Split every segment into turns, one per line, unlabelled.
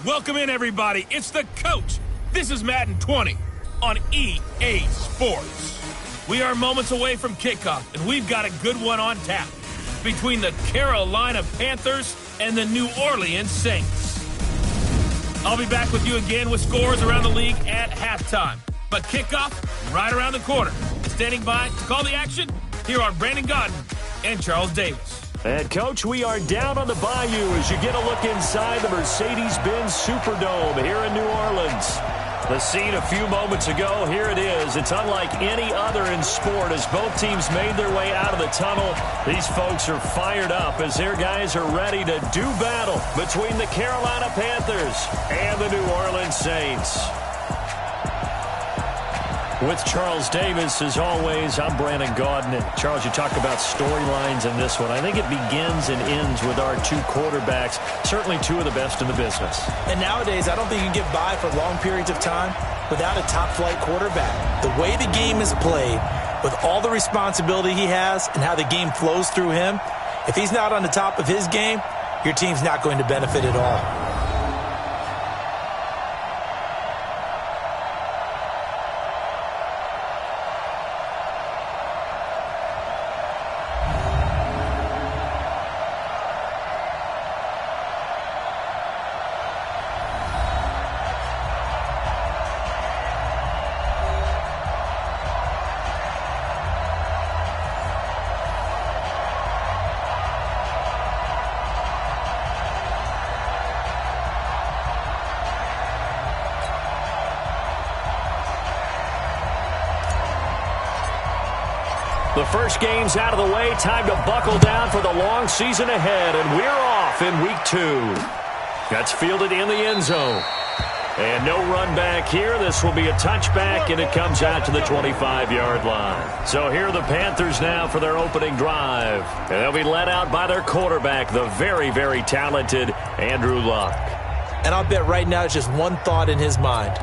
Welcome in, everybody. It's the coach. This is Madden 20 on EA Sports. We are moments away from kickoff, and we've got a good one on tap between the Carolina Panthers and the New Orleans Saints. I'll be back with you again with scores around the league at halftime. But kickoff right around the corner. Standing by to call the action, here are Brandon Godden and Charles Davis.
And, Coach, we are down on the Bayou as you get a look inside the Mercedes-Benz Superdome here in New Orleans. The scene a few moments ago, here it is. It's unlike any other in sport as both teams made their way out of the tunnel. These folks are fired up as their guys are ready to do battle between the Carolina Panthers and the New Orleans Saints. With Charles Davis, as always, I'm Brandon Godden. And Charles, you talk about storylines in this one. I think it begins and ends with our two quarterbacks, certainly two of the best in the business.
And nowadays, I don't think you can get by for long periods of time without a top-flight quarterback. The way the game is played, with all the responsibility he has and how the game flows through him, if he's not on the top of his game, your team's not going to benefit at all.
The first game's out of the way. Time to buckle down for the long season ahead. And we're off in week 2. That's fielded in the end zone. And no run back here. This will be a touchback, and it comes out to the 25-yard line. So here are the Panthers now for their opening drive. And they'll be led out by their quarterback, the very, very talented Andrew Luck.
And I'll bet right now it's just one thought in his mind.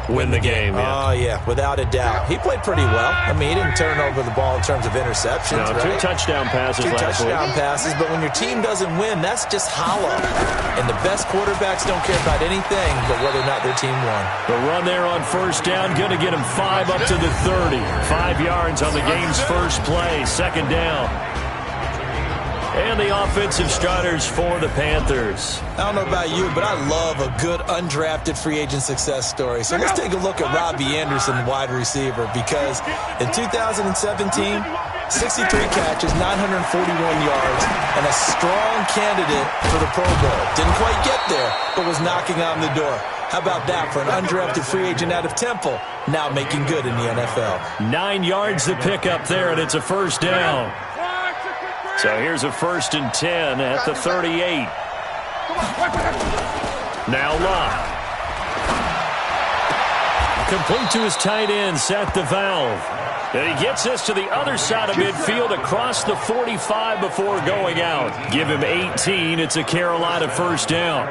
Win the game.
Yeah. Oh, yeah, without a doubt. He played pretty well. I mean, he didn't turn over the ball in terms of interceptions.
No,
right?
2 touchdown passes last week.
2 touchdown passes, but when your team doesn't win, that's just hollow. And the best quarterbacks don't care about anything but whether or not their team won.
The run there on first down, going to get him 5 up to the 30. 5 yards on the game's first play, second down. And the offensive starters for the Panthers.
I don't know about you, but I love a good undrafted free agent success story. So let's take a look at Robbie Anderson, wide receiver, because in 2017, 63 catches, 941 yards, and a strong candidate for the Pro Bowl. Didn't quite get there, but was knocking on the door. How about that for an undrafted free agent out of Temple, now making good in the NFL?
9 yards to pick up there, and it's a first down. So here's a 1st and 10 at the 38. Now Luck. Complete to his tight end, Seth DeValve. And he gets this to the other side of midfield across the 45 before going out. Give him 18. It's a Carolina first down.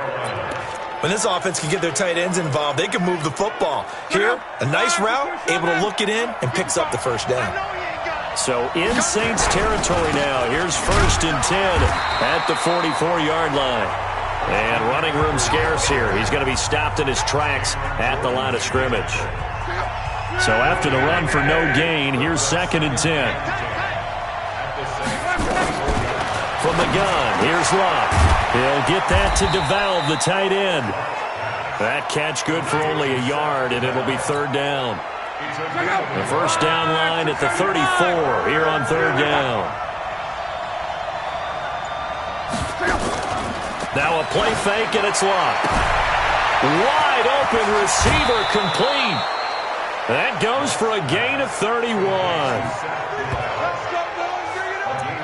When this offense can get their tight ends involved, they can move the football. Here, a nice route, able to look it in, and picks up the first down.
So in Saints territory now. Here's 1st and 10 at the 44-yard line. And running room scarce here. He's going to be stopped in his tracks at the line of scrimmage. So after the run for no gain, here's 2nd and 10. From the gun, here's Luck. He'll get that to DeValve, the tight end. That catch good for only a yard, and it'll be 3rd down. The first down line at the 34 here on 3rd down. Now a play fake, and it's Luck. Wide open receiver complete. That goes for a gain of 31.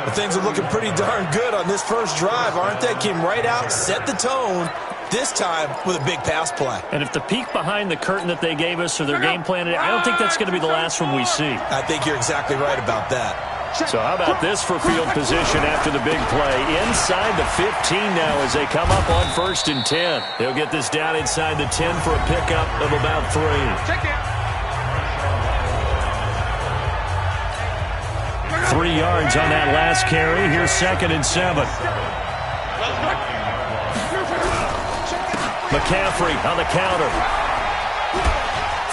Well, things are looking pretty darn good on this first drive, aren't they? Came right out, set the tone. This time with a big pass play.
And if the peek behind the curtain that they gave us or their game plan, I don't think that's going to be the last one we see.
I think you're exactly right about that.
So how about this for field position after the big play? Inside the 15 now as they come up on 1st and 10. They'll get this down inside the 10 for a pickup of about 3. 3 yards on that last carry. Here's 2nd and 7. McCaffrey on the counter.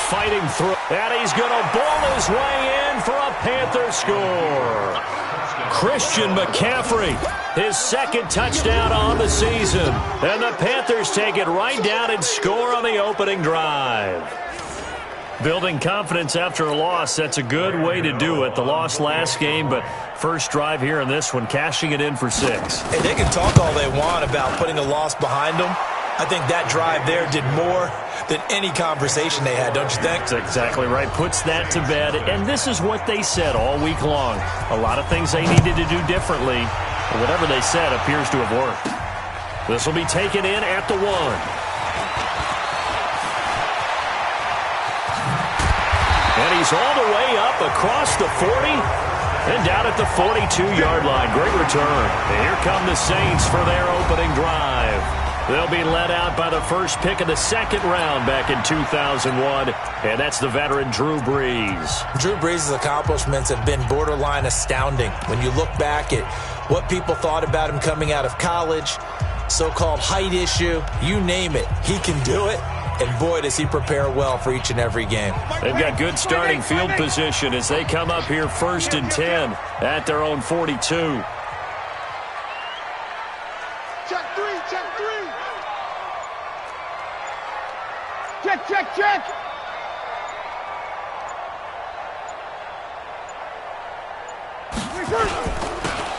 Fighting through. And he's going to ball his way in for a Panther score. Christian McCaffrey, his second touchdown on the season. And the Panthers take it right down and score on the opening drive. Building confidence after a loss, that's a good way to do it. The loss last game, but first drive here in this one, cashing it in for 6.
And they can talk all they want about putting a loss behind them. I think that drive there did more than any conversation they had, don't you think?
That's exactly right. Puts that to bed. And this is what they said all week long. A lot of things they needed to do differently. But whatever they said appears to have worked. This will be taken in at the 1. And he's all the way up across the 40 and down at the 42-yard line. Great return. And here come the Saints for their opening drive. They'll be led out by the first pick of the second round back in 2001, and that's the veteran Drew Brees.
Drew Brees' accomplishments have been borderline astounding. When you look back at what people thought about him coming out of college, so-called height issue, you name it, he can do it. And boy, does he prepare well for each and every game.
They've got good starting field position as they come up here 1st and 10 at their own 42.
Check 3, check 3. Check, check, check.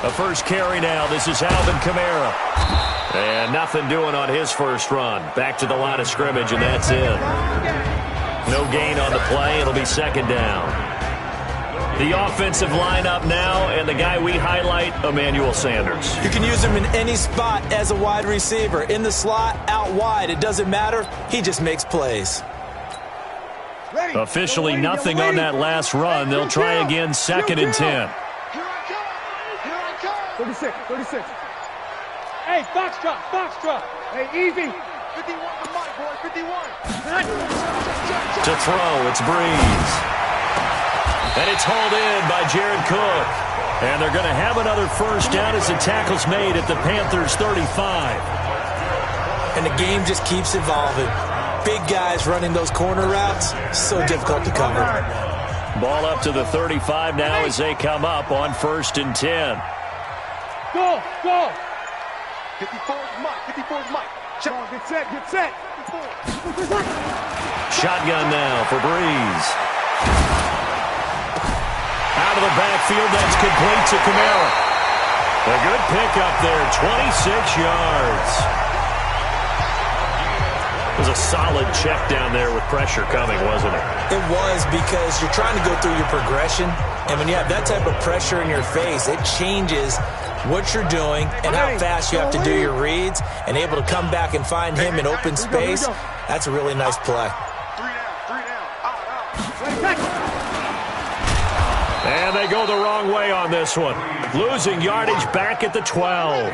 The first carry now. This is Alvin Kamara. And nothing doing on his first run. Back to the line of scrimmage, and that's it. No gain on the play. It'll be second down. The offensive lineup now, and the guy we highlight, Emmanuel Sanders.
You can use him in any spot as a wide receiver. In the slot, out wide. It doesn't matter. He just makes plays.
Officially nothing on that last run. They'll try again 2nd and 10.
36, 36. Hey, Foxtrot, Foxtrot. Hey, easy. 51 to Mike, boy, 51.
To throw, it's Brees. And it's hauled in by Jared Cook. And they're going to have another first down as the tackle's made at the Panthers' 35.
And the game just keeps evolving. Big guys running those corner routes, so difficult to cover.
Ball up to the 35 now as they come up on 1st and 10.
Go, go. 54 is Mike, 54 is Mike. Check. Get set, get set. 54.
Shotgun now for Brees. Out of the backfield, that's complete to Kamara. A good pickup there, 26 yards. It was a solid check down there with pressure coming, wasn't it?
It was, because you're trying to go through your progression, and when you have that type of pressure in your face, it changes what you're doing and how fast you have to do your reads, and able to come back and find him in open space. That's a really nice play.
3 down.
And they go the wrong way on this one. Losing yardage back at the 12.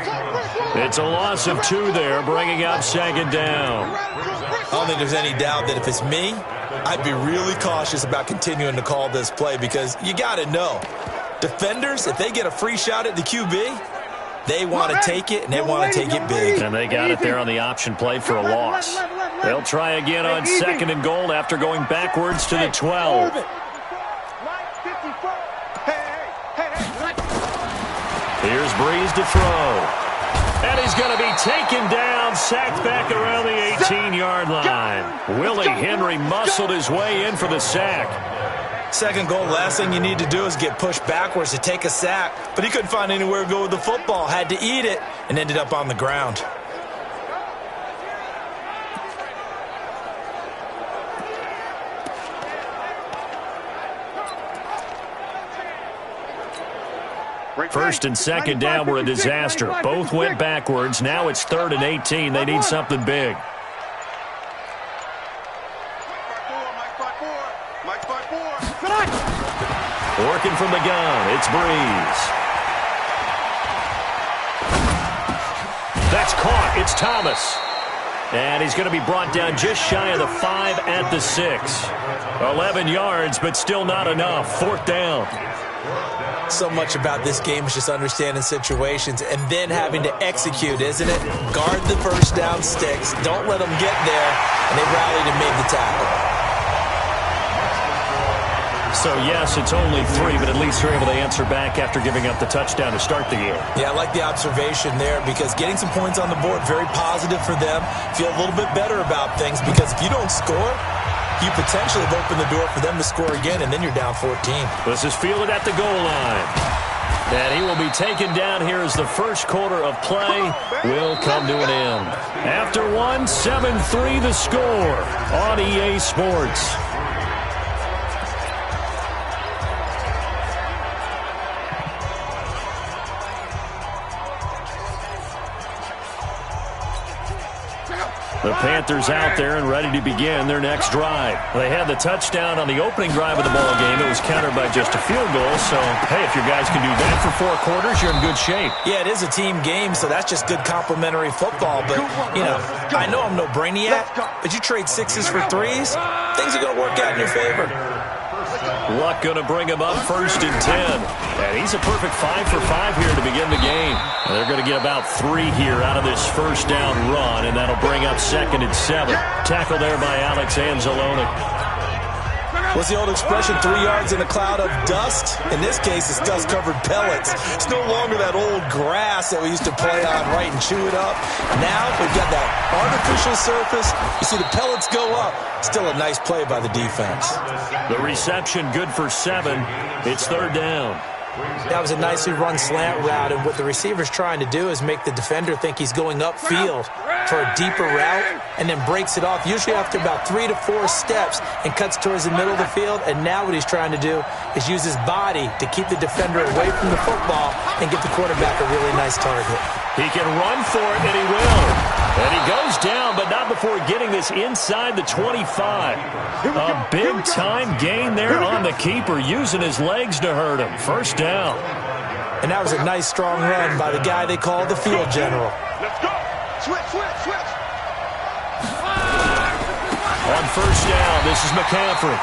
It's a loss of 2 there, bringing up 2nd down.
I don't think there's any doubt that if it's me, I'd be really cautious about continuing to call this play, because you got to know, defenders, if they get a free shot at the QB, they want to take it, and they want to take it big.
And they got it there on the option play for a loss. They'll try again on 2nd and goal after going backwards to the 12. Here's Brees to throw. And he's going to be taken down, sacked back around the 18-yard line. Willie Henry muscled his way in for the sack.
2nd goal, last thing you need to do is get pushed backwards to take a sack. But he couldn't find anywhere to go with the football, had to eat it, and ended up on the ground.
First and 2nd down were a disaster. Both went backwards. Now it's 3rd and 18. They need something big. Working from the gun, it's Brees. That's caught. It's Thomas. And he's going to be brought down just shy of the 5 at the 6. 11 yards, but still not enough. 4th down.
So much about this game is just understanding situations and then having to execute, isn't it? Guard the first down sticks. Don't let them get there. And they rallied and made the tackle.
So, yes, it's only 3, but at least they're able to answer back after giving up the touchdown to start the game.
Yeah, I like the observation there because getting some points on the board, very positive for them. Feel a little bit better about things because if you don't score, you potentially have opened the door for them to score again, and then you're down 14.
This is fielded at the goal line. And he will be taken down here as the first quarter of play will come to an end. After 1, 7-3 the score on EA Sports. The Panthers out there and ready to begin their next drive. They had the touchdown on the opening drive of the ball game. It was countered by just a field goal. So, hey, if your guys can do that for 4 quarters, you're in good shape.
Yeah, it is a team game, so that's just good complimentary football. But, you know, I know I'm no brainiac, but you trade 6s for 3s, things are going to work out in your favor.
Luck going to bring him up 1st and 10. And he's a perfect 5 for 5 here to begin the game. And they're going to get about 3 here out of this first down run, and that'll bring up 2nd and 7. Tackle there by Alex Anzalone.
What's the old expression, 3 yards in a cloud of dust? In this case, it's dust-covered pellets. It's no longer that old grass that we used to play on, right, and chew it up. Now we've got that artificial surface. You see the pellets go up. Still a nice play by the defense.
The reception good for 7. It's 3rd down.
That was a nicely run slant route, and what the receiver's trying to do is make the defender think he's going upfield for a deeper route and then breaks it off, usually after about 3 to 4 steps, and cuts towards the middle of the field. And now what he's trying to do is use his body to keep the defender away from the football and get the quarterback a really nice target.
He can run for it, and he will. And he goes down, but not before getting this inside the 25. A big-time gain there on the keeper, using his legs to hurt him. First down.
And that was a nice, strong run by the guy they call the field general.
Let's go. Switch.
On first down, this is McCaffrey.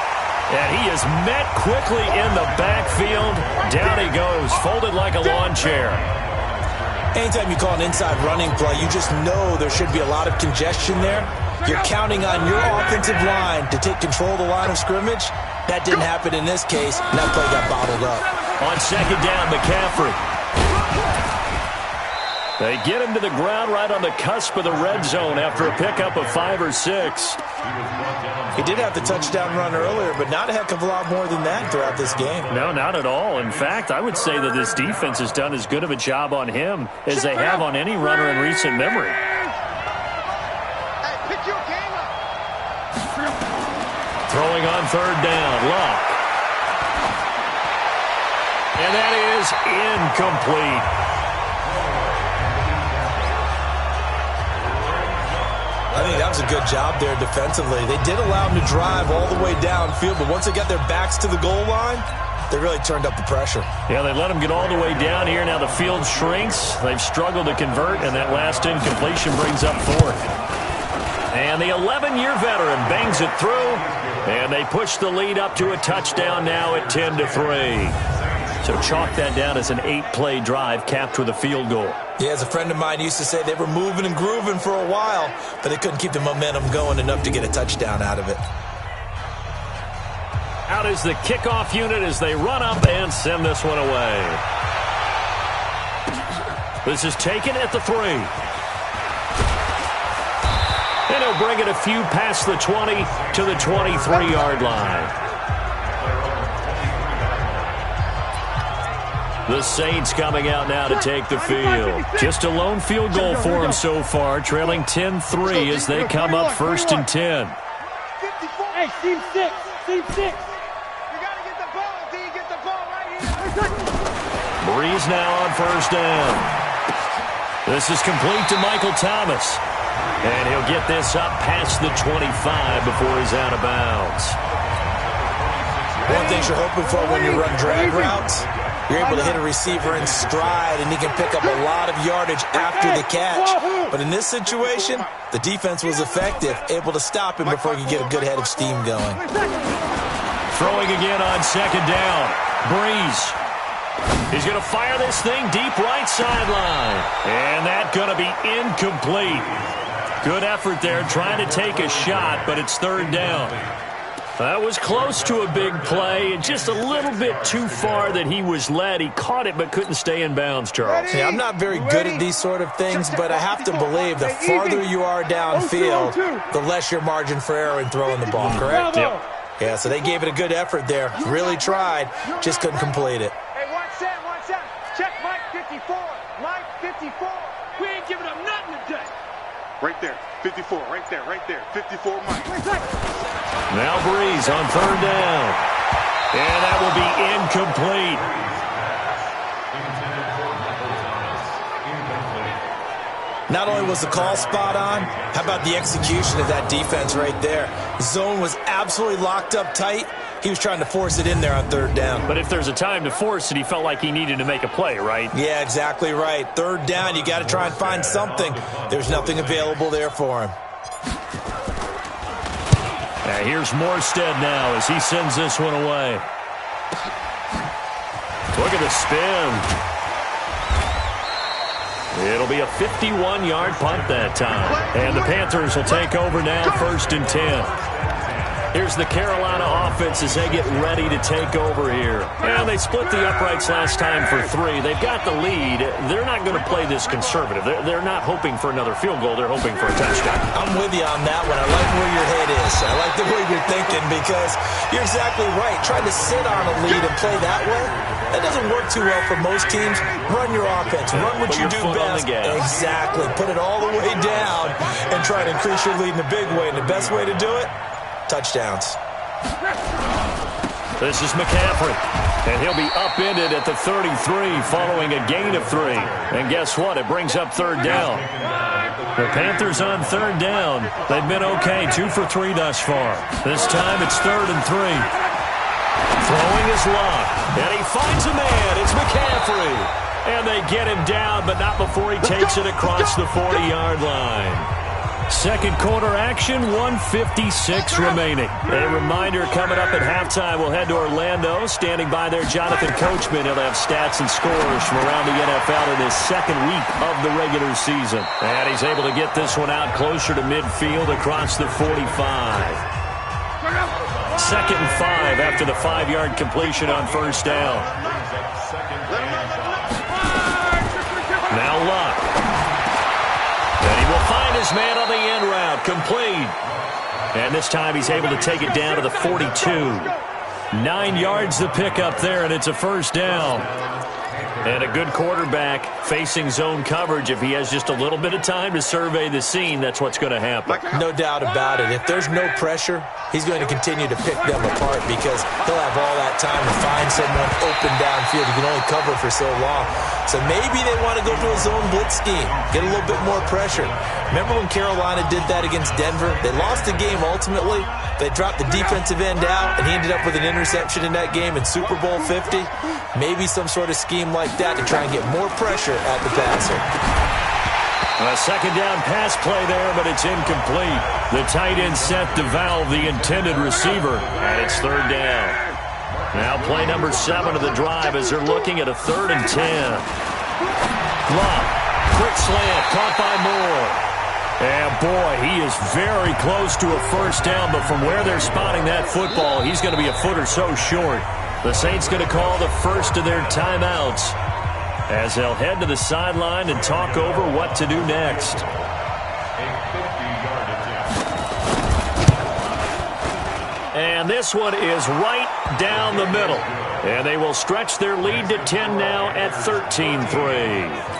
And he is met quickly in the backfield. Down he goes, folded like a lawn chair.
Anytime you call an inside running play, you just know there should be a lot of congestion there. You're counting on your offensive line to take control of the line of scrimmage. That didn't happen in this case, and that play got bottled up.
On 2nd down, McCaffrey. They get him to the ground right on the cusp of the red zone after a pickup of 5 or 6.
He did have the touchdown run earlier, but not a heck of a lot more than that throughout this game.
No, not at all. In fact, I would say that this defense has done as good of a job on him as they have on any runner in recent memory.
Hey, pick your game up.
Throwing on 3rd down, Luck. And that is incomplete.
I think that was a good job there defensively. They did allow him to drive all the way downfield, but once they got their backs to the goal line, they really turned up the pressure.
Yeah, they let him get all the way down here. Now the field shrinks. They've struggled to convert, and that last incompletion brings up 4th. And the 11-year veteran bangs it through, and they push the lead up to a touchdown now at 10-3. So chalk that down as an 8-play drive capped with a field goal.
Yeah, as a friend of mine used to say, they were moving and grooving for a while, but they couldn't keep the momentum going enough to get a touchdown out of it.
Out is the kickoff unit as they run up and send this one away. This is taken at the 3. And he'll bring it a few past the 20 to the 23-yard line. The Saints coming out now to take the field. Just a lone field goal for them so far, trailing 10-3 as they come up 1st and 10.
Hey, team 6. You gotta get the ball until you get the ball right here.
Breeze now on 1st down. This is complete to Michael Thomas. And he'll get this up past the 25 before he's out of bounds.
One thing you're hoping for when you run drag routes, you're able to hit a receiver in stride, and he can pick up a lot of yardage after the catch. But in this situation, the defense was effective, able to stop him before he could get a good head of steam going.
Throwing again on 2nd down. Breeze. He's going to fire this thing deep right sideline. And that's going to be incomplete. Good effort there trying to take a shot, but it's third down. That was close to a big play, and just a little bit too far that he was led. He caught it but couldn't stay in bounds, Charles.
Yeah, I'm not very good at these sort of things, but I have to believe the farther you are downfield, the less your margin for error in throwing the ball, correct?
Yep.
Yeah, so they gave it a good effort there. Really tried, just couldn't complete it.
Hey, watch that. Check Mike 54. Mike 54. We ain't giving up nothing today. Right there. 54, right there. 54, Mike.
Now Breeze on third down. And that will be incomplete.
Not only was the call spot on, how about the execution of that defense right there? Zone was absolutely locked up tight. He was trying to force it in there on third down.
But if there's a time to force it, he felt like he needed to make a play, right?
Yeah, exactly right. Third down, you got to try and find something. There's nothing available there for him.
Now here's Morstead now as he sends this one away. Look at the spin. It'll be a 51-yard punt that time. And the Panthers will take over now, 1st and 10. Here's the Carolina offense as they get ready to take over here. And they split the uprights last time for 3. They've got the lead. They're not going to play this conservative. They're not hoping for another field goal. They're hoping for a touchdown.
I'm with you on that one. I like where your head is. I like the way you're thinking because you're exactly right. Trying to sit on a lead and play that way, that doesn't work too well for most teams. Run your offense. Run what you do best. Exactly. Put it all the way down and try to increase your lead in a big way. And the best way to do it, touchdowns.
This is McCaffrey, and he'll be upended at the 33 following a gain of 3. And guess what? It brings up third down. The Panthers on third down. They've been okay, 2 for 3 thus far. This time it's 3rd and 3. Throwing his luck, and he finds a man. It's McCaffrey. And they get him down, but not before he takes it across the 40-yard line. Second quarter action, 1:56 remaining. A reminder coming up at halftime, we'll head to Orlando. Standing by there, Jonathan Coachman. He'll have stats and scores from around the NFL in his second week of the regular season. And he's able to get this one out closer to midfield across the 45. 2nd and 5 after the 5-yard completion on first down. Now Luck. And he will find his man on the end route, complete. And this time he's able to take it down to the 42. 9 yards the pickup there, and it's a first down. And a good quarterback facing zone coverage. If he has just a little bit of time to survey the scene, that's what's going to happen.
No doubt about it. If there's no pressure, he's going to continue to pick them apart because he'll have all that time to find someone open downfield. He can only cover for so long. So maybe they want to go to a zone blitz scheme, get a little bit more pressure. Remember when Carolina did that against Denver? They lost the game ultimately. They dropped the defensive end out, and he ended up with an interception in that game in Super Bowl 50. Maybe some sort of scheme like that to try and get more pressure at the passer.
A second down pass play there, but it's incomplete. The tight end set to valve the intended receiver, and it's third down. Now play number 7 of the drive as they're looking at a 3rd and 10. Luck, quick slant, caught by Moore. And boy, he is very close to a first down, but from where they're spotting that football, he's going to be a foot or so short. The Saints going to call the first of their timeouts as they'll head to the sideline and talk over what to do next. And this one is right down the middle. And they will stretch their lead to 10 now at 13-3.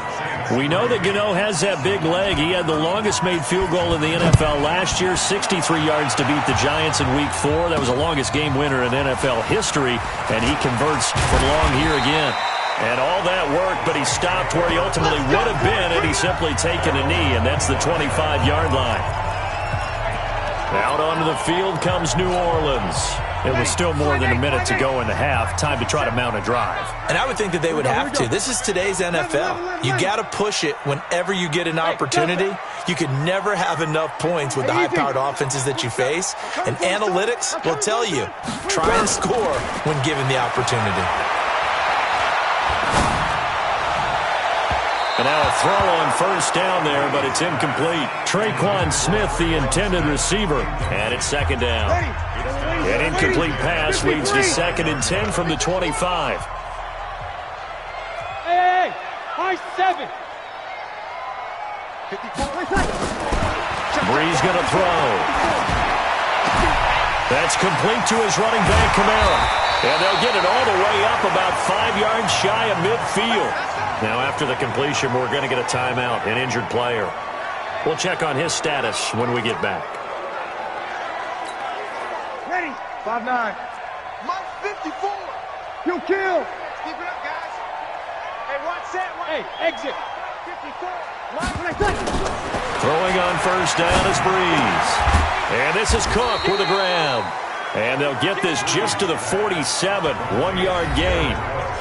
We know that Gano has that big leg. He had the longest made field goal in the NFL last year, 63 yards to beat the Giants in Week 4. That was the longest game winner in NFL history, and he converts from long here again. And all that worked, but he stopped where he ultimately would have been had he simply taken a knee, and that's the 25-yard line. Out onto the field comes New Orleans. It was still more than a minute to go in the half. Time to try to mount a drive.
And I would think that they would have to. This is today's NFL. You got to push it whenever you get an opportunity. You could never have enough points with the high-powered offenses that you face. And analytics will tell you, try and score when given the opportunity.
And now a throw on first down there, but it's incomplete. Traquan Smith, the intended receiver. And it's second down. An incomplete pass leads to 2nd and 10 from the 25.
Hey, high 7.
Breeze going to throw. That's complete to his running back, Kamara. And they'll get it all the way up about 5 yards shy of midfield. Now, after the completion, we're going to get a timeout, an injured player. We'll check on his status when we get back.
Ready. 5-9. Mike 54. You kill. Keep it up, guys. Hey, watch set. Hey, exit. 54. Mike.
Throwing on first down is Breeze. And this is Cook with a grab. And they'll get this just to the 47, 1-yard gain.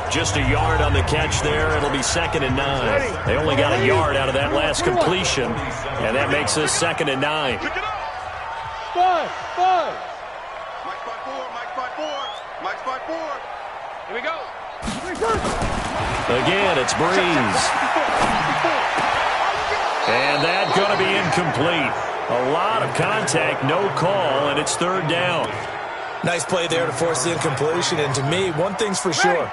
Just a yard on the catch there. It'll be 2nd and 9. They only got a yard out of that last completion, and that makes this 2nd and 9.
Five. Mike 5-4. Mike 5-4. Mike 5-4. Here we go.
Again, it's Breeze. And that's going to be incomplete. A lot of contact, no call, and it's 3rd down.
Nice play there to force the incompletion. And to me, one thing's for sure.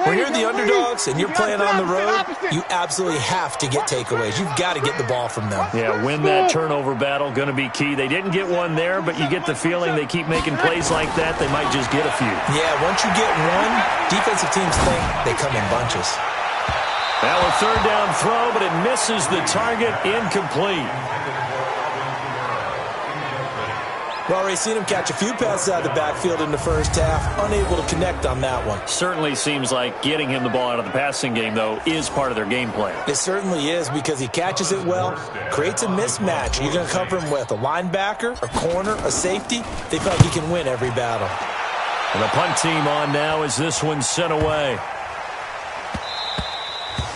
When you're the underdogs and you're playing on the road, you absolutely have to get takeaways. You've got to get the ball from them.
Yeah, win that turnover battle, going to be key. They didn't get one there, but you get the feeling they keep making plays like that, they might just get a few.
Yeah, once you get one, defensive teams think they come in bunches.
Now a 3rd down throw, but it misses the target, incomplete.
Well, we've seen him catch a few passes out of the backfield in the first half, unable to connect on that one.
Certainly seems like getting him the ball out of the passing game, though, is part of their game plan.
It certainly is, because he catches it well, creates a mismatch. You're going to cover him with a linebacker, a corner, a safety. They feel like he can win every battle.
And the punt team on now as this one's sent away.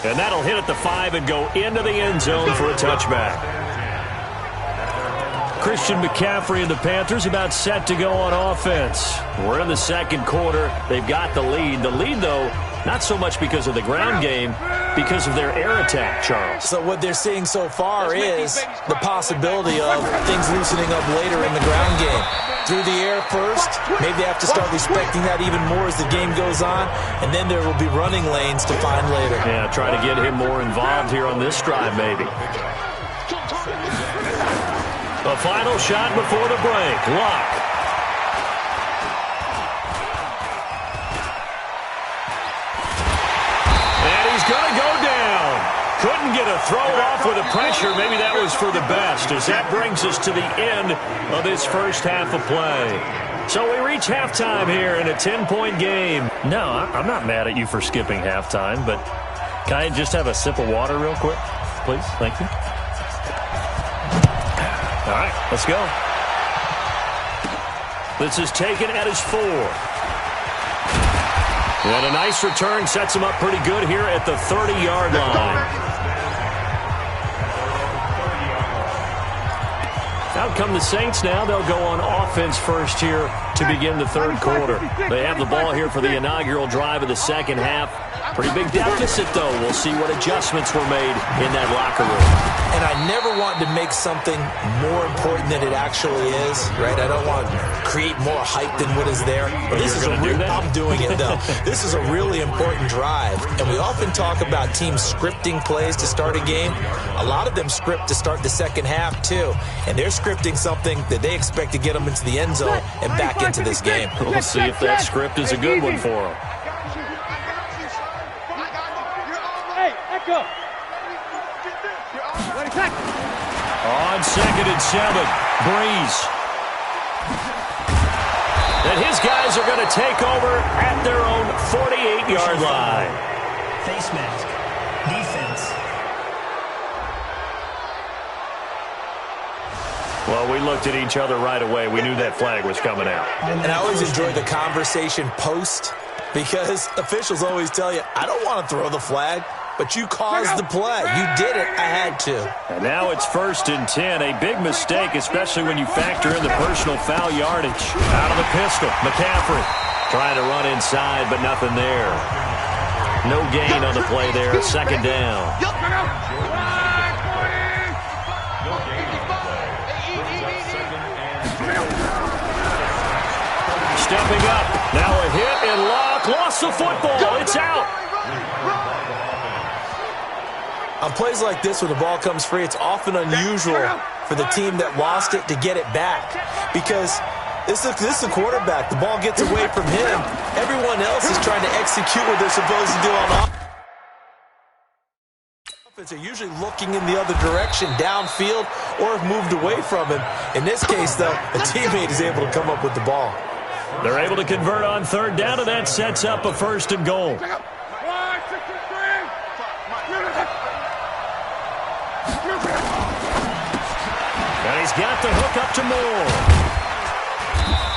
And that'll hit at the 5 and go into the end zone for a touchback. Christian McCaffrey and the Panthers about set to go on offense. We're in the 2nd quarter. They've got the lead. The lead, though, not so much because of the ground game, because of their air attack, Charles.
So what they're seeing so far is the possibility of things loosening up later in the ground game. Through the air first, maybe they have to start respecting that even more as the game goes on, and then there will be running lanes to find later.
Yeah, try to get him more involved here on this drive, maybe. The final shot before the break. Luck. And he's going to go down. Couldn't get a throw off with the pressure. Maybe that was for the best, as that brings us to the end of this first half of play. So we reach halftime here in a 10-point game. No, I'm not mad at you for skipping halftime, but can I just have a sip of water real quick, please? Thank you. All right, let's go. This is taken at his 4. And a nice return sets him up pretty good here at the 30-yard line. Out come the Saints now. They'll go on offense first here to begin the 3rd quarter. They have the ball here for the inaugural drive of the 2nd half. Pretty big deficit, though. We'll see what adjustments were made in that locker room.
And I never want to make something more important than it actually is, right? I don't want to create more hype than what is there. But this is I'm doing it, though. This is a really important drive. And we often talk about teams scripting plays to start a game. A lot of them script to start the 2nd half, too. And they're scripting something that they expect to get them into the end zone and back into this game.
We'll see if that script is a good one for them.
Go.
On 2nd and 7, Breeze. And his guys are going to take over at their own 48-yard line.
Face mask. Defense.
Well, we looked at each other right away. We knew that flag was coming out.
And I always enjoy the conversation post, because officials always tell you, I don't want to throw the flag. But you caused the play. You did it. I had to.
And now it's 1st and 10. A big mistake, especially when you factor in the personal foul yardage. Out of the pistol, McCaffrey trying to run inside, but nothing there. No gain on the play there. Second down. Stepping up. Now a hit and lock. Lost the football. It's out.
On plays like this, when the ball comes free, it's often unusual for the team that lost it to get it back. Because this is a quarterback. The ball gets away from him. Everyone else is trying to execute what they're supposed to do on offense. They're usually looking in the other direction, downfield, or have moved away from him. In this case, though, a teammate is able to come up with the ball.
They're able to convert on third down, and that sets up a first and goal. And he's got the hook up to Moore.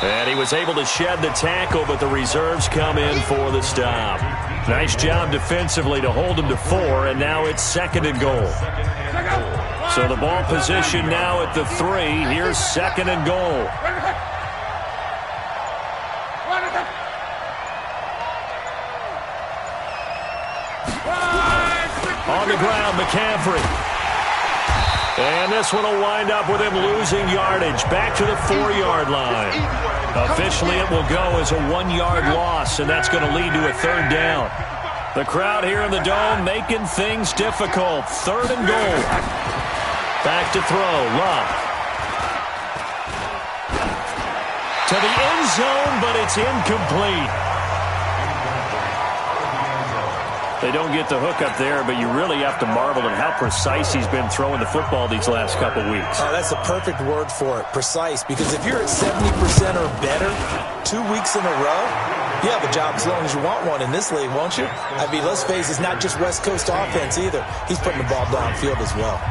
And he was able to shed the tackle, but the reserves come in for the stop. Nice job defensively to hold him to 4, and now it's second and goal. So the ball position now at the 3. Here's second and goal. On the ground, McCaffrey. And this one will wind up with him losing yardage. Back to the 4-yard line. Officially, it will go as a 1-yard loss, and that's going to lead to a third down. The crowd here in the Dome making things difficult. Third and goal. Back to throw. Luck. To the end zone, but it's incomplete. They don't get the hook up there, but you really have to marvel at how precise he's been throwing the football these last couple weeks.
Oh, that's a perfect word for it, precise, because if you're at 70% or better 2 weeks in a row, you have a job as long as you want one in this league, won't you? I mean, let's face it, it's not just West Coast offense either. He's putting the ball downfield as well.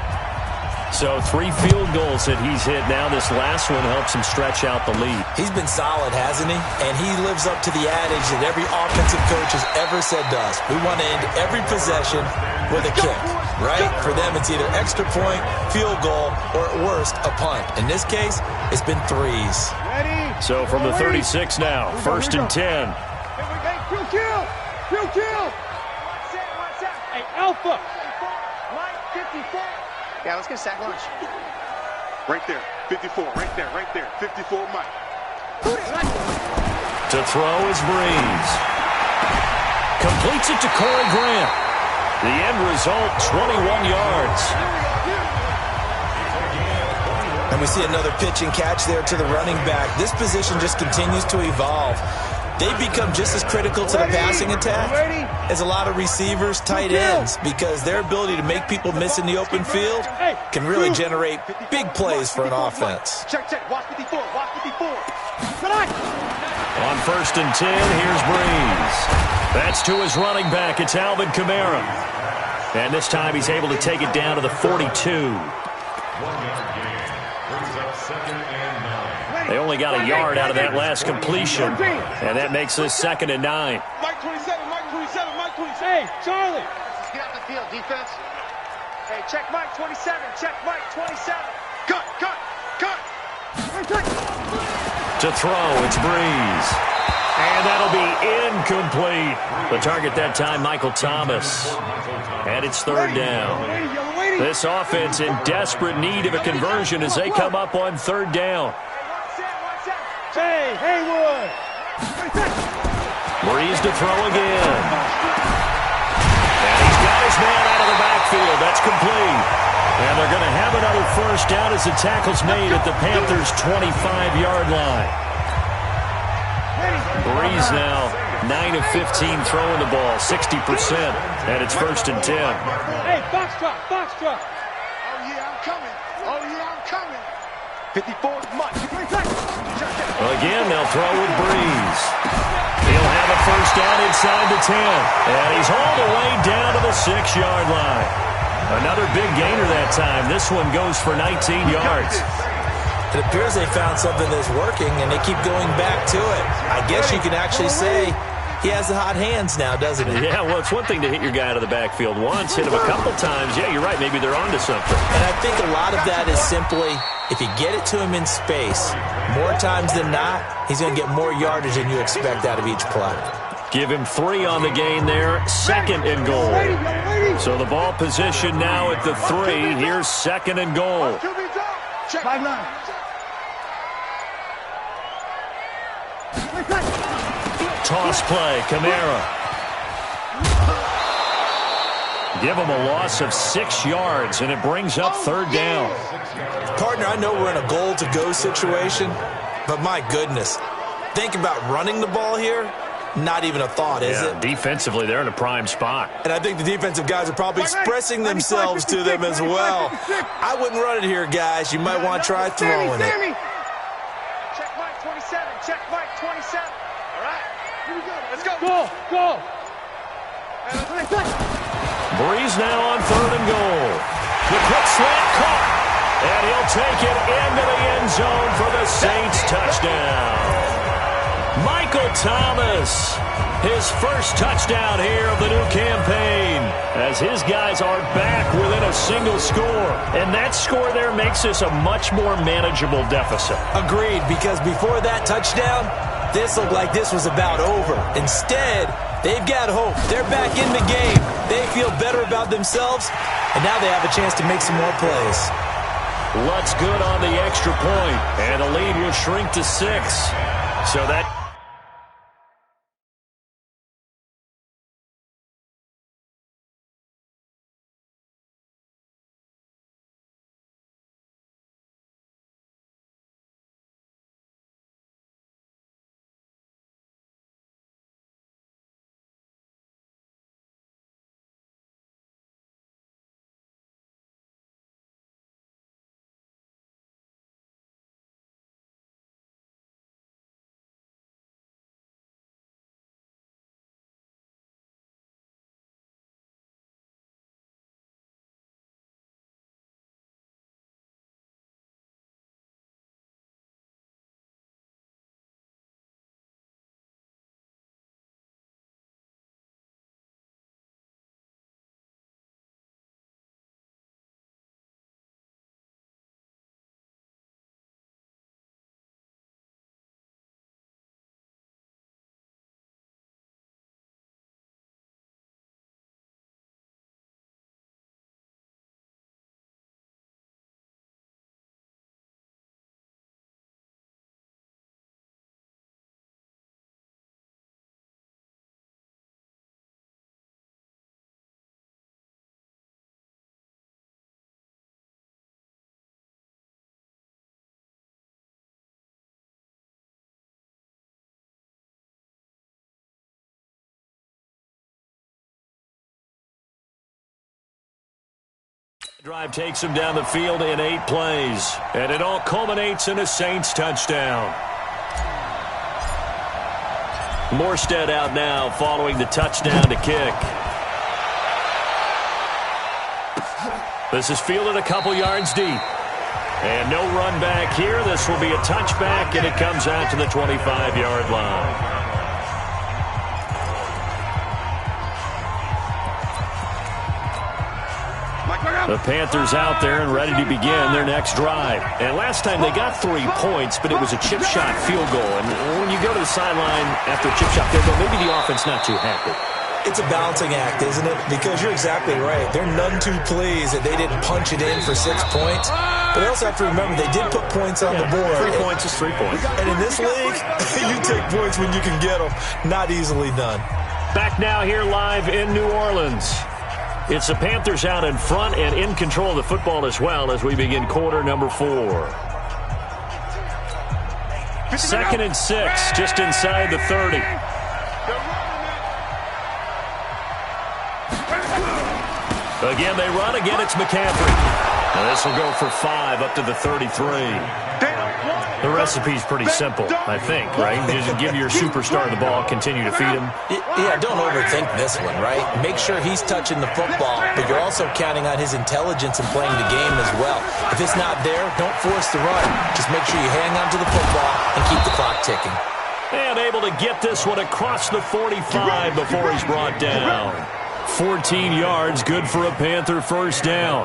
So 3 field goals that he's hit now. This last one helps him stretch out the lead.
He's been solid, hasn't he? And he lives up to the adage that every offensive coach has ever said to us. We want to end every possession with a kick, right? For them, it's either extra point, field goal, or at worst, a punt. In this case, it's been 3s.
So from the 36 now, first and 10.
Kill. Hey, Alpha. Mike, 54.
Yeah, let's get a sack lunch.
Right there, 54, right there, 54, Mike.
To throw is Breeze. Completes it to Corey Grant. The end result, 21 yards.
And we see another pitch and catch there to the running back. This position just continues to evolve. They've become just as critical to the passing attack as a lot of receivers, tight ends, because their ability to make people miss in the open field can really generate big plays for an offense.
Check, watch 54, watch 54.
On first and 10, here's Breeze. That's to his running back. It's Alvin Kamara. And this time he's able to take it down to the 42. They only got a yard out of that last completion, and that makes this second and 9.
Mike 27. Hey, Charlie.
Get out the field, defense.
Hey, check Mike 27. Cut.
To throw, it's Breeze. And that'll be incomplete. The target that time, Michael Thomas. And it's third down. This offense in desperate need of a conversion as they come up on third down.
Hey, Haywood.
Breeze to throw again. And he's got his man out of the backfield. That's complete. And they're going to have another first down as the tackle's made at the Panthers' 25-yard line. Breeze now 9 of 15 throwing the ball, 60%, and it's first and 10.
Hey, box drop.
Oh, yeah, I'm coming.
54 is Mike.
Well, again, they'll throw with Breeze. He'll have a first down inside the 10. And he's all the way down to the 6-yard line. Another big gainer that time. This one goes for 19 yards.
It appears they found something that's working, and they keep going back to it. I guess you can actually say he has the hot hands now, doesn't he?
Yeah, well, it's one thing to hit your guy out of the backfield once, hit him a couple times. Yeah, you're right. Maybe they're onto something.
And I think a lot of that is simply, if you get it to him in space, more times than not, he's going to get more yardage than you expect out of each play.
Give him 3 on the gain there, 2nd and goal. So the ball position now at the 3. Here's 2nd and goal.
5-9.
Toss play, Kamara. Give him a loss of 6 yards, and it brings up 3rd down.
Partner, I know we're in a goal-to-go situation, but my goodness, think about running the ball here. Not even a thought, is it?
Defensively, they're in a prime spot.
And I think the defensive guys are probably expressing themselves to them as well. I wouldn't run it here, guys. You might want to try throwing it.
Check Mike 27. Check Mike 27. All right. Here we go. Let's go. Go.
Breeze now on 3rd and goal. The quick slant caught. And he'll take it into the end zone for the Saints touchdown. Michael Thomas, his first touchdown here of the new campaign, as his guys are back within a single score. And that score there makes this a much more manageable deficit.
Agreed, because before that touchdown, this looked like this was about over. Instead, they've got hope. They're back in the game. They feel better about themselves, and now they have a chance to make some more plays.
Lutz good on the extra point, and the lead will shrink to 6. So that... Drive takes him down the field in 8 plays, and it all culminates in a Saints touchdown. Morstead out now following the touchdown to kick. This is fielded a couple yards deep. And no run back here. This will be a touchback, and it comes out to the 25-yard line. The Panthers out there and ready to begin their next drive. And last time they got 3 points, but it was a chip shot field goal. And when you go to the sideline after a chip shot field goal, maybe the offense not too happy.
It's a balancing act, isn't it? Because you're exactly right. They're none too pleased that they didn't punch it in for 6 points. But they also have to remember they did put points on the board.
3 points is 3 points.
And in this league, you take points when you can get them. Not easily done.
Back now here live in New Orleans. It's the Panthers out in front and in control of the football as well as we begin quarter number 4. 2nd and 6, just inside the 30. Again, they run. Again, it's McCaffrey. And this will go for 5 up to the 33. The recipe's pretty simple, I think, right? Just give your superstar the ball, continue to feed him.
Yeah, don't overthink this one, right? Make sure he's touching the football, but you're also counting on his intelligence in playing the game as well. If it's not there, don't force the run. Just make sure you hang on to the football and keep the clock ticking.
And able to get this one across the 45 before he's brought down. 14 yards, good for a Panther first down.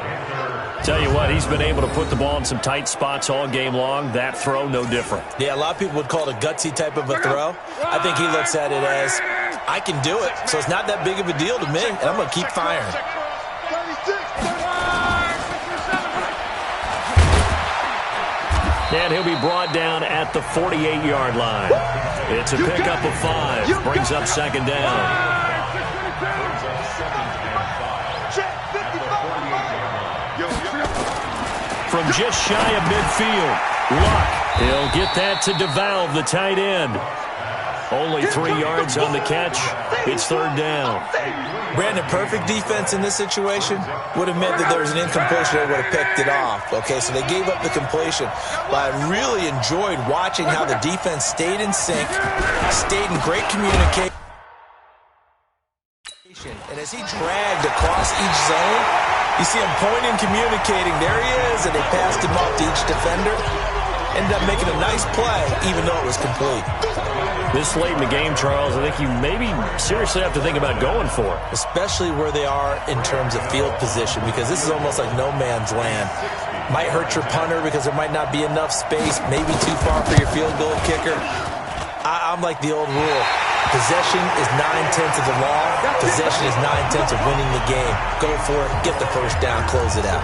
Tell you what, he's been able to put the ball in some tight spots all game long. That throw, no different.
Yeah, a lot of people would call it a gutsy type of a throw. I think he looks at it as I can do it, so it's not that big of a deal to me, and I'm going to keep firing.
And he'll be brought down at the 48-yard line. It's a pickup of 5. Brings up second down. From just shy of midfield, Luck. He'll get that to devalve the tight end. Only 3 yards on the catch. It's third down.
Brandon, perfect defense in this situation would have meant that there was an incompletion that would have picked it off. Okay, so they gave up the completion. But I really enjoyed watching how the defense stayed in sync, stayed in great communication. And as he dragged across each zone, you see him pointing, communicating. There he is, and they passed him off to each defender. Ended up making a nice play, even though it was complete.
This late in the game, Charles, I think you maybe seriously have to think about going for it.
Especially where they are in terms of field position, because this is almost like no man's land. Might hurt your punter because there might not be enough space, maybe too far for your field goal kicker. I'm like the old rule. Possession is 9/10 of the law. Possession is 9/10 of winning the game. Go for it, get the first down, close it out.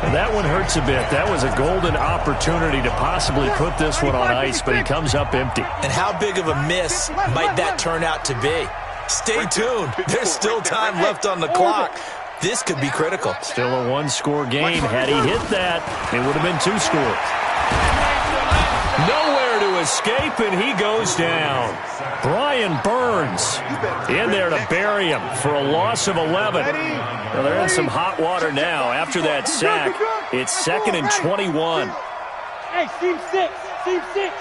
And that one hurts a bit. That was a golden opportunity to possibly put this one on ice, but he comes up empty.
And how big of a miss might that turn out to be? Stay tuned. There's still time left on the clock. This could be critical.
Still a one-score game. Had he hit that, it would have been 2 scores. Nowhere to escape, and he goes down. Brian Burns in there to bury him for a loss of 11. Well, they're in some hot water now. After that sack, it's 2nd and 21.
Hey, team 6. Team 6.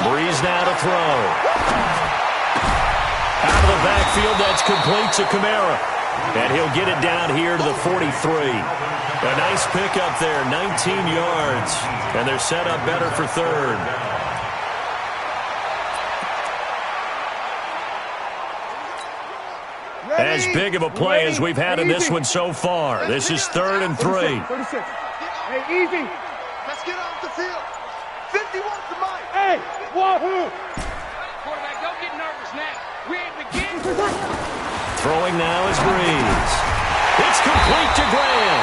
Breeze now to throw. Out of the backfield, that's complete to Kamara. And he'll get it down here to the 43. A nice pickup there, 19 yards. And they're set up better for third. As big of a play as we've had in this one so far. This is 3rd and 3.
36. Hey, easy.
Let's get off the field. 51's the mic.
Hey, wahoo.
Quarterback, don't get nervous now. We ain't begin.
Throwing now is Breeze. It's complete to Graham.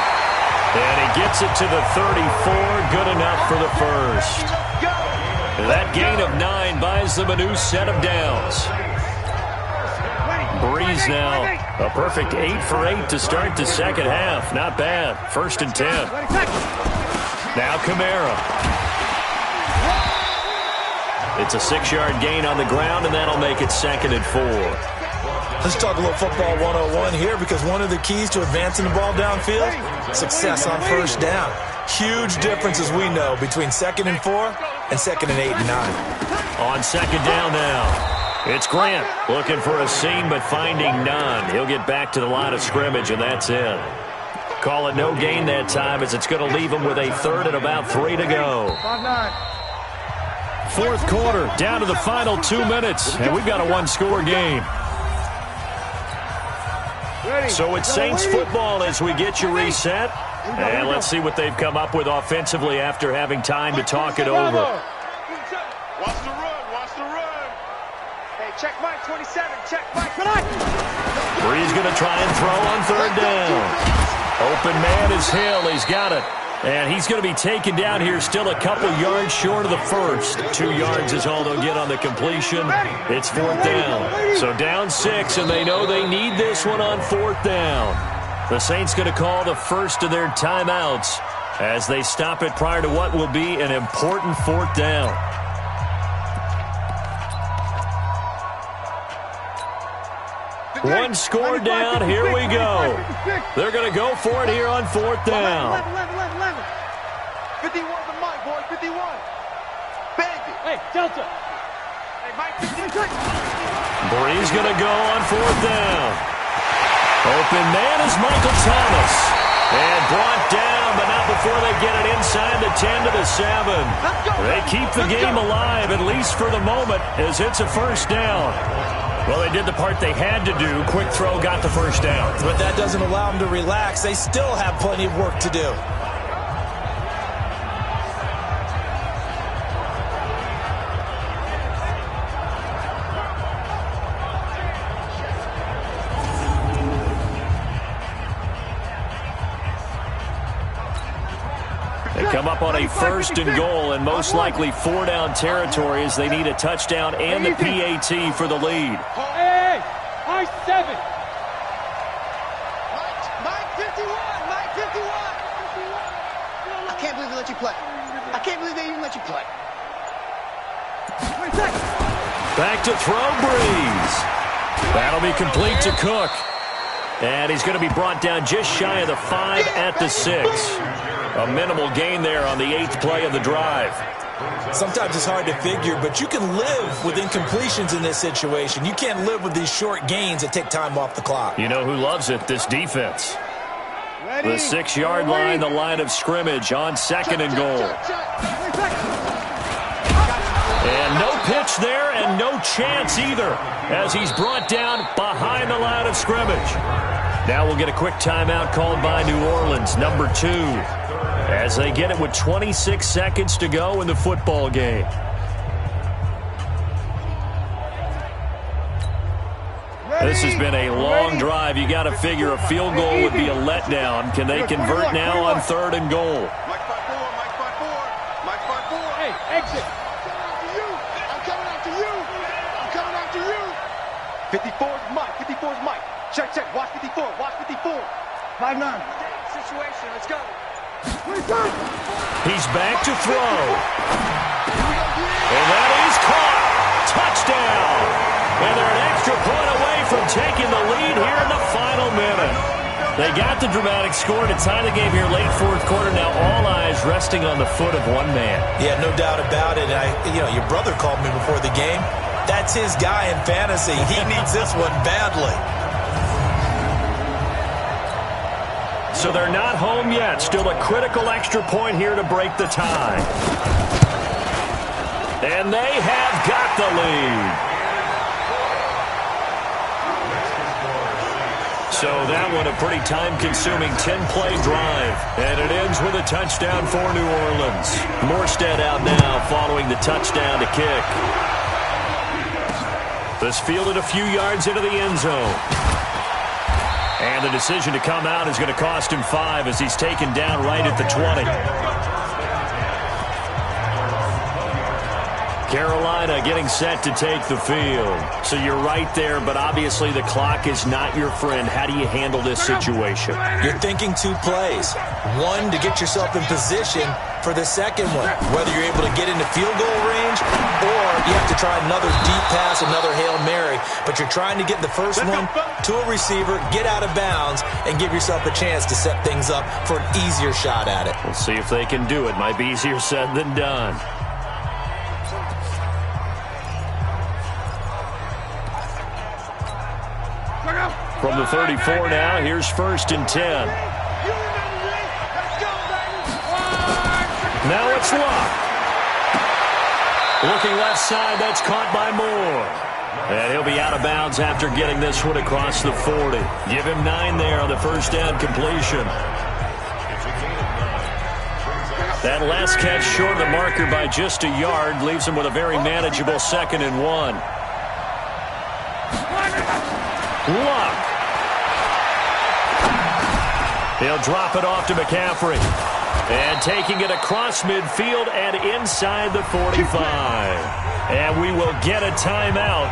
And he gets it to the 34. Good enough for the first. That gain of 9 buys them a new set of downs. Breeze now, a perfect 8 for 8 to start the second half. Not bad. 1st and 10. Now Kamara. It's a 6-yard gain on the ground, and that'll make it 2nd and 4.
Let's talk a little football 101 here, because one of the keys to advancing the ball downfield, success on first down. Huge difference, as we know, between 2nd and 4 and 2nd and 8 and 9.
On 2nd down now. It's Grant looking for a seam but finding none. He'll get back to the line of scrimmage, and that's it. Call it no gain that time, as it's going to leave him with a 3rd and about 3 to go. 4th quarter, down to the final 2 minutes, and we've got a 1-score game. So it's Saints football as we get you reset. And let's see what they've come up with offensively after having time to talk it over.
Watch the run. Watch the run.
Hey, check Mike 27. Check Mike.
Bree's going to try and throw on 3rd down. Open man is Hill. He's got it. And he's going to be taken down here, still a couple yards short of the first. 2 yards is all they'll get on the completion. It's 4th down. So down 6, and they know they need this one on 4th down. The Saints going to call the first of their timeouts as they stop it prior to what will be an important 4th down. One score down. Here we go. They're going to go for it here on 4th down.
51's the mic, boy. 51. Bang it.
Hey, Delta.
Hey, Mike 52.
Bree's going to go on 4th down. Open man is Michael Thomas. And brought down, but not before they get it inside the 10 to the 7. They keep the game alive, at least for the moment, as it's a 1st down. Well, they did the part they had to do. Quick throw, got the 1st down.
But that doesn't allow them to relax. They still have plenty of work to do.
come up on a 1st and goal, and most likely 4-down territory as they need a touchdown and the PAT for the lead.
Hey, I-7.
Mike 51, Mike 51. I can't believe they let you play. I can't believe they even let you play.
Back to throw, Breeze. That'll be complete to Cook. And he's going to be brought down just shy of the 5 at the 6. A minimal gain there on the 8th play of the drive.
Sometimes it's hard to figure, but you can live with incompletions in this situation. You can't live with these short gains that take time off the clock.
You know who loves it? This defense. The 6-yard line, the line of scrimmage on 2nd and goal. And no pitch there and no chance either as he's brought down behind the line of scrimmage. Now we'll get a quick timeout called by New Orleans, number 2, as they get it with 26 seconds to go in the football game. This has been a long drive. You got to figure a field goal would be a letdown. Can they convert now on 3rd and goal?
Mike 5-4, Mike 5-4.
Hey, exit.
I'm coming after you. I'm coming after you.
54's Mike. 54's Mike. Check. Watch 54. Watch 54.
5-9.
Situation, let's go.
He's back to throw. And that is caught. Touchdown. And they're an extra point away from taking the lead here in the final minute. They got the dramatic score to tie the game here late 4th quarter. Now all eyes resting on the foot of one man.
Yeah, no doubt about it. Your brother called me before the game. That's his guy in fantasy. He needs this one badly.
So they're not home yet. Still a critical extra point here to break the tie. And they have got the lead. So that one a pretty time-consuming 10-play drive. And it ends with a touchdown for New Orleans. Morstead out now following the touchdown to kick. This fielded a few yards into the end zone. And the decision to come out is going to cost him 5 as he's taken down right at the 20. Carolina getting set to take the field. So you're right there, but obviously the clock is not your friend. How do you handle this situation?
You're thinking 2 plays. One, to get yourself in position for the second one, whether you're able to get into field goal range or you have to try another deep pass, another Hail Mary. But you're trying to get the first one to a receiver, get out of bounds, and give yourself a chance to set things up for an easier shot at it.
We'll see if they can do it. Might be easier said than done. From the 34 now, here's 1st and 10. Now it's Luck. Looking left side, that's caught by Moore. And he'll be out of bounds after getting this one across the 40. Give him 9 there on the first down completion. That last catch short of the marker by just a yard leaves him with a very manageable 2nd and 1. Luck. He'll drop it off to McCaffrey. And taking it across midfield and inside the 45. And we will get a timeout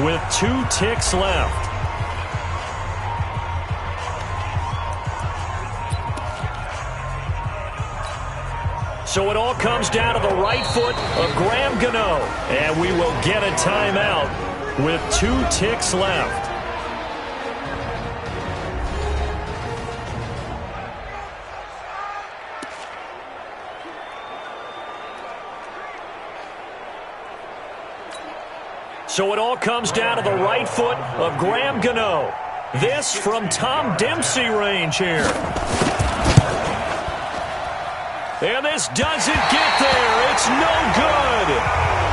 with 2 ticks left. So it all comes down to the right foot of Graham Gano. And we will get a timeout with 2 ticks left. So it all comes down to the right foot of Graham Gano. This from Tom Dempsey range here. And this doesn't get there. It's no good.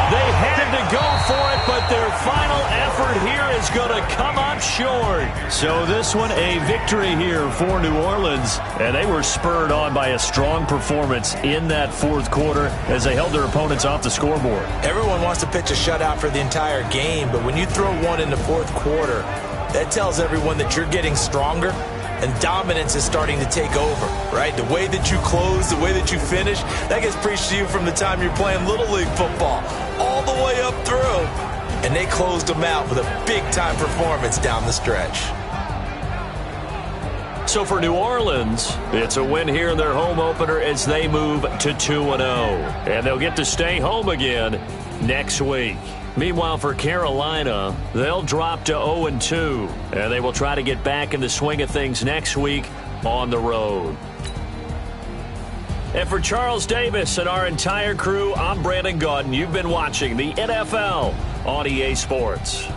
They had to go for it, but their final effort here is going to come up short. So this one a victory here for New Orleans. And they were spurred on by a strong performance in that 4th quarter as they held their opponents off the scoreboard.
Everyone wants to pitch a shutout for the entire game, but when you throw one in the 4th quarter, that tells everyone that you're getting stronger and dominance is starting to take over, right? The way that you close, the way that you finish, that gets preached to you from the time you're playing Little League football all the way up through. And they closed them out with a big-time performance down the stretch.
So for New Orleans, it's a win here in their home opener as they move to 2-0. And they'll get to stay home again next week. Meanwhile, for Carolina, they'll drop to 0-2. And they will try to get back in the swing of things next week on the road. And for Charles Davis and our entire crew, I'm Brandon Gaudin. You've been watching the NFL on EA Sports.